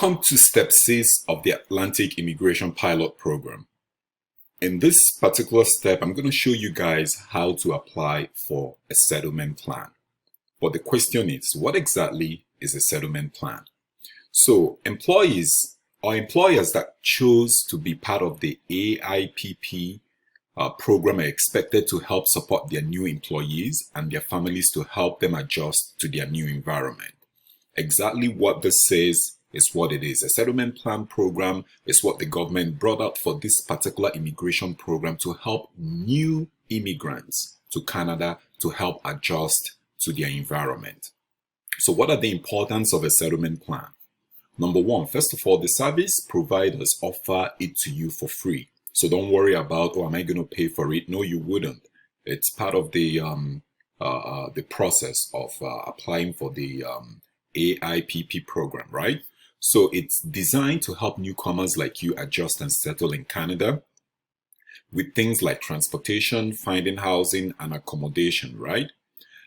Welcome to Step 6 of the Atlantic Immigration Pilot Program. In this particular step, I'm going to show you guys how to apply for a settlement plan. But the question is, what exactly is a settlement plan? So employees or employers that chose to be part of the AIPP program are expected to help support their new employees and their families to help them adjust to their new environment. Exactly what this says is what it is. A settlement plan program is what the government brought up for this particular immigration program to help new immigrants to Canada to help adjust to their environment. So what are the importance of a settlement plan? Number one, first of all, the service providers offer it to you for free. So don't worry about, oh, am I going to pay for it? No, you wouldn't. It's part of the process of applying for the AIPP program, right? So it's designed to help newcomers like you adjust and settle in Canada with things like transportation, finding housing, and accommodation, right?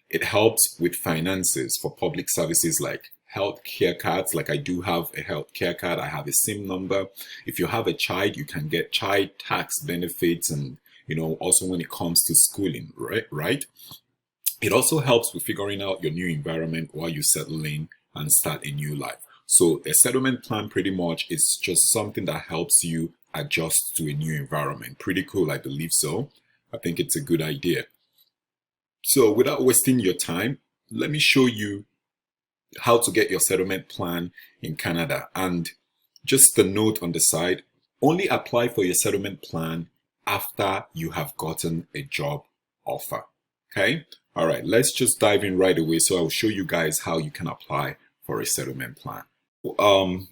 It helps with finances for public services like health care cards. Like I do have a health care card. I have a SIM number. If you have a child, you can get child tax benefits and, also when it comes to schooling, right? It also helps with figuring out your new environment while you settle in and start a new life. So a settlement plan pretty much is just something that helps you adjust to a new environment. Pretty cool, I believe so. I think it's a good idea. So without wasting your time, let me show you how to get your settlement plan in Canada. And just a note on the side, only apply for your settlement plan after you have gotten a job offer. Okay? All right, let's just dive in right away. So I'll show you guys how you can apply for a settlement plan.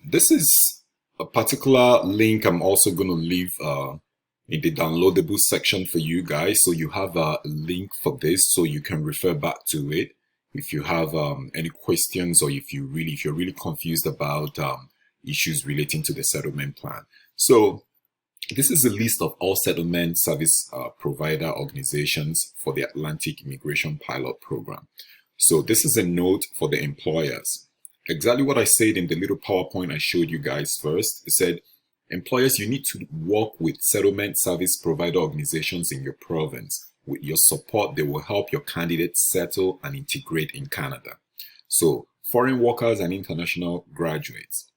This is a particular link I'm also going to leave in the downloadable section for you guys. So you have a link for this so you can refer back to it if you have any questions or if you're really confused about issues relating to the settlement plan. So this is a list of all settlement service provider organizations for the Atlantic Immigration Pilot Program. So this is a note for the employers. Exactly what I said in the little PowerPoint I showed you guys first. It said, employers, you need to work with settlement service provider organizations in your province. With your support, they will help your candidates settle and integrate in Canada. So foreign workers and international graduates.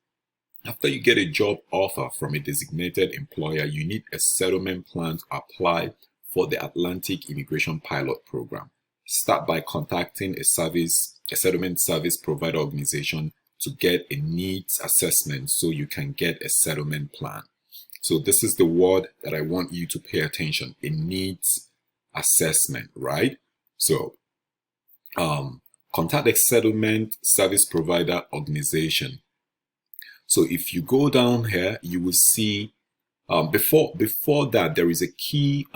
After you get a job offer from a designated employer, you need a settlement plan to apply for the Atlantic Immigration Pilot Program. Start by contacting a settlement service provider organization to get a needs assessment so you can get a settlement plan. So this is the word that I want you to pay attention, a needs assessment, right? So contact a settlement service provider organization. So if you go down here, you will see before that, there is a key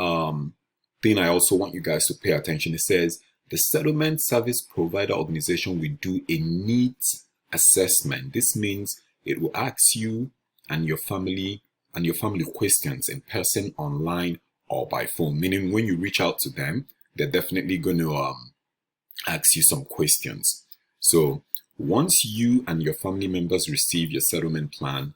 thing I also want you guys to pay attention. It says the settlement service provider organization will do a needs assessment. This means it will ask you and your family questions in person, online, or by phone. Meaning when you reach out to them, they're definitely going to ask you some questions. So once you and your family members receive your settlement plan,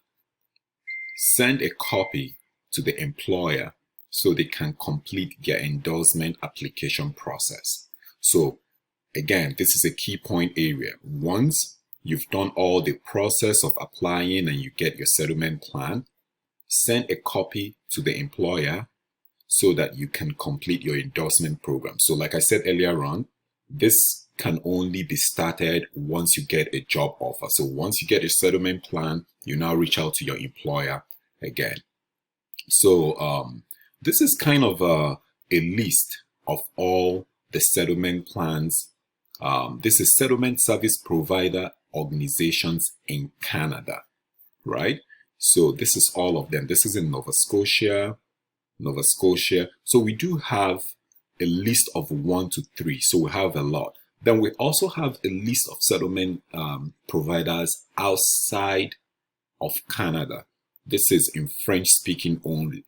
send a copy to the employer so they can complete their endorsement application process. So again, this is a key point area. Once you've done all the process of applying and you get your settlement plan, send a copy to the employer so that you can complete your endorsement program. So like I said earlier on, this can only be started once you get a job offer. So once you get a settlement plan, you now reach out to your employer again. So this is kind of a list of all the settlement plans. This is settlement service provider organizations in Canada, right? So this is all of them. This is in Nova Scotia. So we do have a list of 1 to 3. So we have a lot. Then we also have a list of settlement providers outside of Canada. This is in French speaking only.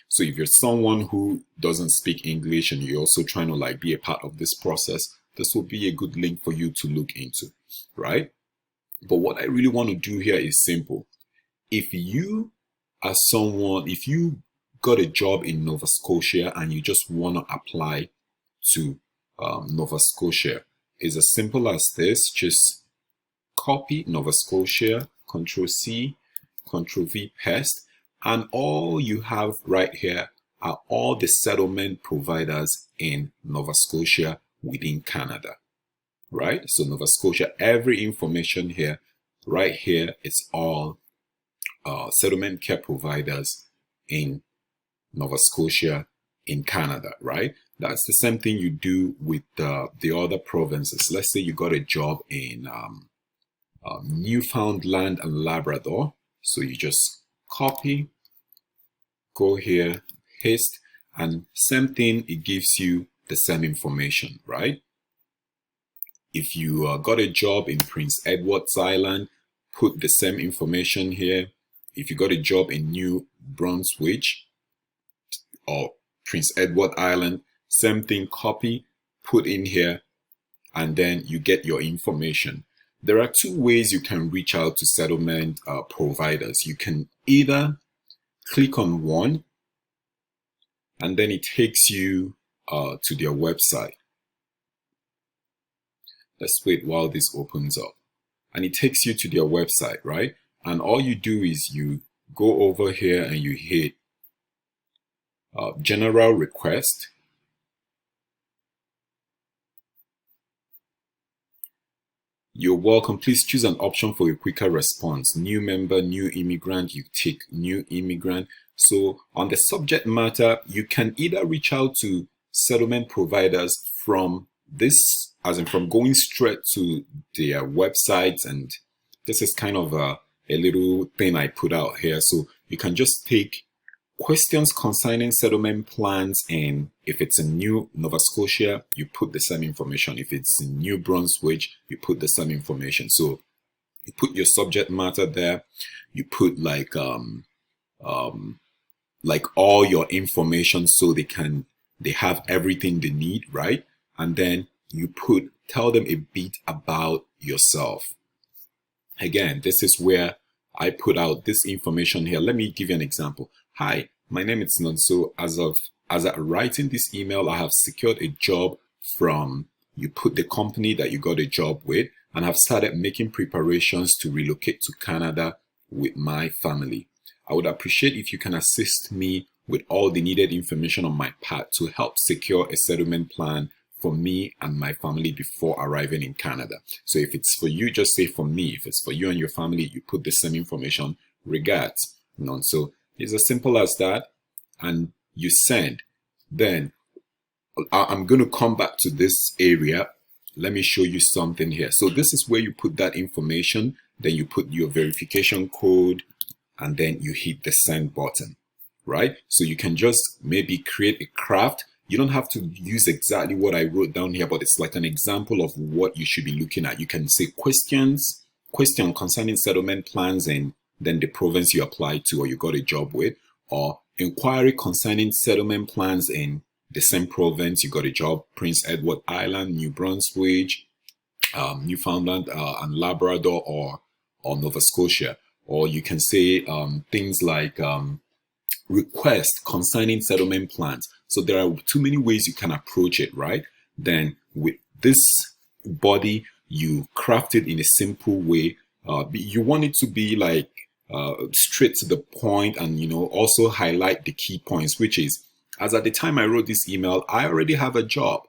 So if you're someone who doesn't speak English and you're also trying to be a part of this process, this will be a good link for you to look into, right? But what I really want to do here is simple. If you are someone, if you got a job in Nova Scotia and you just want to apply to Nova Scotia, it's as simple as this. Just copy Nova Scotia, Control C, Control V, paste, and all you have right here are all the settlement providers in Nova Scotia within Canada, right? So Nova Scotia, every information here, right here, it's all settlement care providers in Nova Scotia in Canada, right? That's the same thing you do with the other provinces. Let's say you got a job in Newfoundland and Labrador. So you just copy, go here, paste, and same thing, it gives you the same information, right? If you got a job in Prince Edward's Island, put the same information here. If you got a job in New Brunswick or Prince Edward Island, same thing, copy, put in here, and then you get your information. There are two ways you can reach out to settlement providers. You can either click on one, and then it takes you to their website. Let's wait while this opens up. And it takes you to their website, right? And all you do is you go over here and you hit general request. You're welcome. Please choose an option for a quicker response. New member, new immigrant, you tick new immigrant. So on the subject matter, you can either reach out to settlement providers from this, as in from going straight to their websites, and this is kind of a little thing I put out here. So you can just take questions concerning settlement plans, and if it's in New Nova Scotia, you put the same information. If it's in New Brunswick, you put the same information. So you put your subject matter there, you put like all your information so they have everything they need, right? And then you tell them a bit about yourself. Again, this is where I put out this information here. Let me give you an example. Hi, my name is Nonso. As I'm writing this email, I have secured a job from, you put the company that you got a job with, and have started making preparations to relocate to Canada with my family. I would appreciate if you can assist me with all the needed information on my part to help secure a settlement plan for me and my family before arriving in Canada. So if it's for you, just say for me. If it's for you and your family, you put the same information. Regards. So it's as simple as that, and you send. Then I'm going to come back to this area. Let me show you something here. So this is where you put that information, then you put your verification code, and then you hit the send button, right? So you can just maybe create a craft. You don't have to use exactly what I wrote down here, but it's like an example of what you should be looking at. You can say question concerning settlement plans and then the province you applied to or you got a job with, or inquiry concerning settlement plans in the same province you got a job, Prince Edward Island, New Brunswick, Newfoundland and Labrador, or Nova Scotia. Or you can say things like request concerning settlement plans. So there are too many ways you can approach it, right? Then with this body, you craft it in a simple way. You want it to be like straight to the point, and also highlight the key points, which is, as at the time I wrote this email, I already have a job,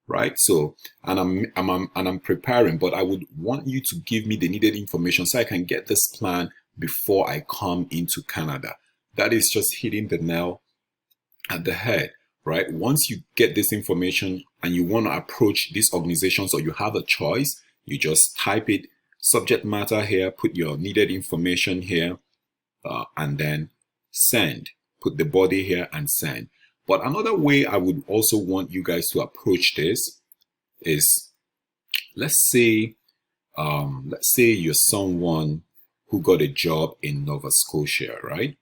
right? So and I'm preparing, but I would want you to give me the needed information so I can get this plan before I come into Canada. That is just hitting the nail at the head, right? Once you get this information and you want to approach these organizations, or you have a choice, you just type it, subject matter here, put your needed information here, and then send. Put the body here and send. But another way I would also want you guys to approach this is, let's say you're someone who got a job in Nova Scotia, right?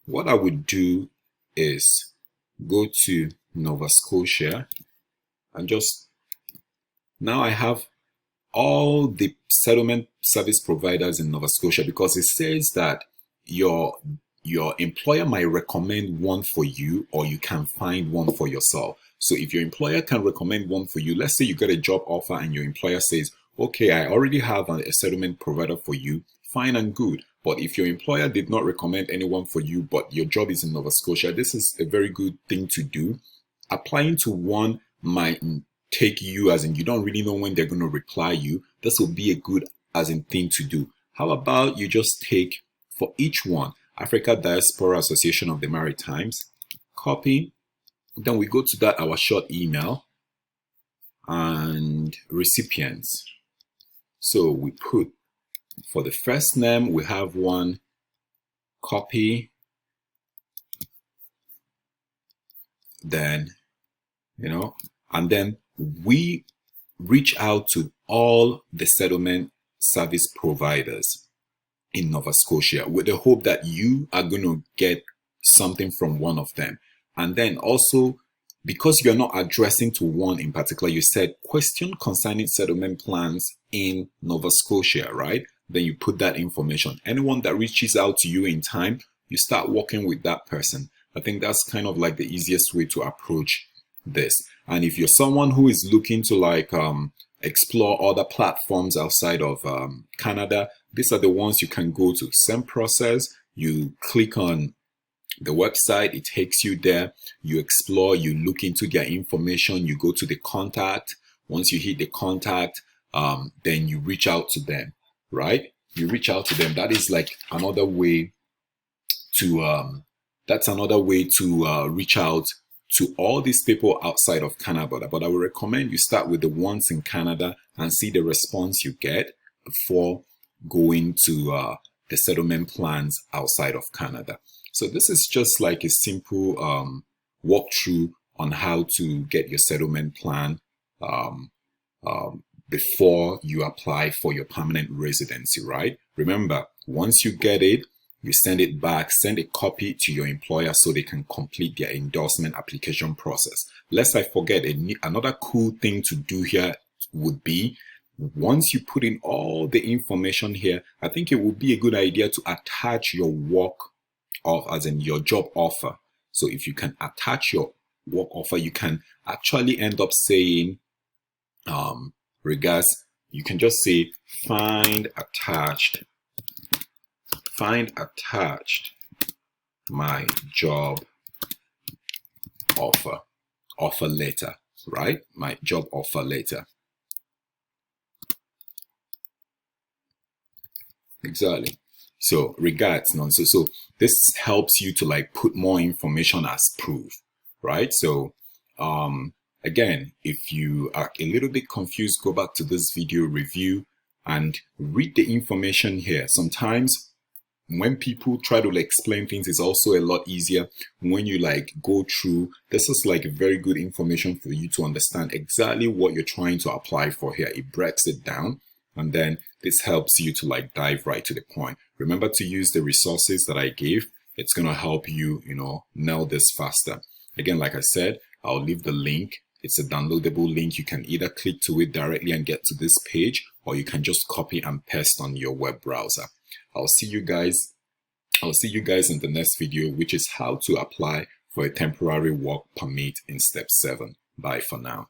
What I would do is go to Nova Scotia and just, now I have all the settlement service providers in Nova Scotia, because it says that your employer might recommend one for you, or you can find one for yourself. So if your employer can recommend one for you, let's say you get a job offer and your employer says, okay, I already have a settlement provider for you, fine and good. But if your employer did not recommend anyone for you, but your job is in Nova Scotia, this is a very good thing to do. Applying to one might take you, as in you don't really know when they're going to reply you. This will be a good as in thing to do. How about you just take for each one, Africa Diaspora Association of the Maritimes, copy, then we go to that our short email and recipients. So we put, for the first name, we have one, copy, then, and then we reach out to all the settlement service providers in Nova Scotia with the hope that you are going to get something from one of them. And then also, because you're not addressing to one in particular, you said question concerning settlement plans in Nova Scotia, right? Then you put that information. Anyone that reaches out to you in time, you start working with that person. I think that's kind of like the easiest way to approach this. And if you're someone who is looking to explore other platforms outside of Canada, these are the ones you can go to. Same process. You click on the website, it takes you there. You explore, you look into their information, you go to the contact. Once you hit the contact, then you reach out to them, right? You reach out to them. That is like another way to reach out to all these people outside of Canada. But I would recommend you start with the ones in Canada and see the response you get before going to the settlement plans outside of Canada. So this is just like a simple walkthrough on how to get your settlement plan before you apply for your permanent residency, right? Remember, once you get it, you send it back, send a copy to your employer so they can complete their endorsement application process. Lest I forget, another cool thing to do here would be, once you put in all the information here, I think it would be a good idea to attach your work as in your job offer. So if you can attach your work offer, you can actually end up saying, regards, you can just say find attached my job offer letter, right? My job offer letter. Exactly. So regards, so this helps you to put more information as proof, right? So again, if you are a little bit confused, go back to this video review and read the information here. Sometimes when people try to explain things, it's also a lot easier when you go through. This is very good information for you to understand exactly what you're trying to apply for here. It breaks it down, and then this helps you to dive right to the point. Remember to use the resources that I gave. It's going to help you, nail this faster. Again, like I said, I'll leave the link. It's a downloadable link. You can either click to it directly and get to this page, or you can just copy and paste on your web browser. I'll see you guys in the next video, which is how to apply for a temporary work permit in step 7. Bye for now.